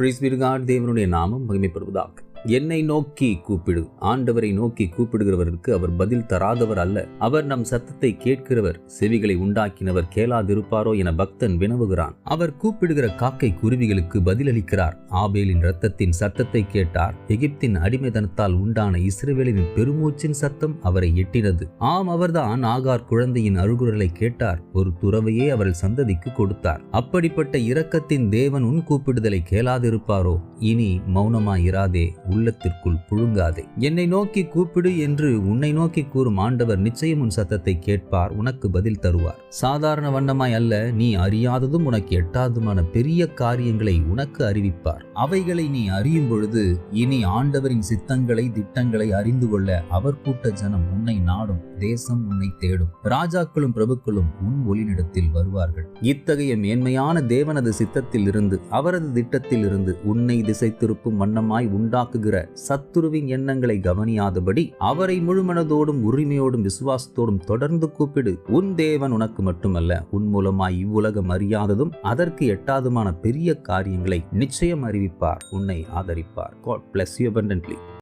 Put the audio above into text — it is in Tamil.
Price B to God. தேவனுடைய நாமம் மகிமைப்படுவதாக. என்னை நோக்கி கூப்பிடு. ஆண்டவரை நோக்கி கூப்பிடுகிறவருக்கு அவர் பதில் தராதவர் அல்ல. அவர் நம் சத்தத்தை கேட்கிறவர். செவிகளை உண்டாக்கினவர் கேளாதிருப்பாரோ என பக்தன் வினவுகிறான். அவர் கூப்பிடுகிற காக்கை குருவிகளுக்கு பதிலளிக்கிறார். ஆபேலின் இரத்தத்தின் சத்தத்தை கேட்டார். எகிப்தின் அடிமைதனத்தால் உண்டான இஸ்ரவேலின் பெருமூச்சின் சத்தம் அவரை எட்டினது. ஆம், அவர்தான் ஆகார் குழந்தையின் அழுகுரலை கேட்டார். ஒரு துறவையே அவள் சந்ததிக்கு கொடுத்தார். அப்படிப்பட்ட இரக்கத்தின் தேவன் உன் கூப்பிடுதலை கேளாதிருப்பாரோ? இனி மௌனமாயிராதே, உள்ளத்திற்குள் புழுங்காதே. என்னை நோக்கி கூப்பிடு என்று உன்னை நோக்கி கூறும் ஆண்டவர் நிச்சயம் உன் சத்தத்தை கேட்பார், உனக்கு பதில் தருவார். சாதாரண வண்ணமாய் அல்ல, நீ அறியாததும் உனக்கு எட்டாததுமான பெரிய காரியங்களை உனக்கு அறிவிப்பார். அவைகளை நீ அறியும் பொழுது இனி ஆண்டவரின் சித்தங்களை திட்டங்களை அறிந்து கொள்ள அவர் கூட்ட ஜனம் உன்னை நாடும். தேசம் உன்னை தேடும். ராஜாக்களும் பிரபுக்களும் உன் ஒளிநிடத்தில் வருவார்கள். இத்தகைய மேன்மையான தேவனது சித்தத்தில் இருந்து அவரது திட்டத்தில் இருந்து உன்னை திசை திருப்பும் வண்ணமாய் உண்டாக்குகிற சத்துருவின் எண்ணங்களை கவனியாதபடி அவரை முழுமனதோடும் உரிமையோடும் விசுவாசத்தோடும் தொடர்ந்து கூப்பிடு. உன் தேவன் உனக்கு மட்டுமல்ல, உன் மூலமாய் இவ்வுலகம் அறியாததும் அதற்கு எட்டாதுமான பெரிய காரியங்களை நிச்சயம் அறிவிப்பார், உன்னை ஆதரிப்பார். God bless you abundantly.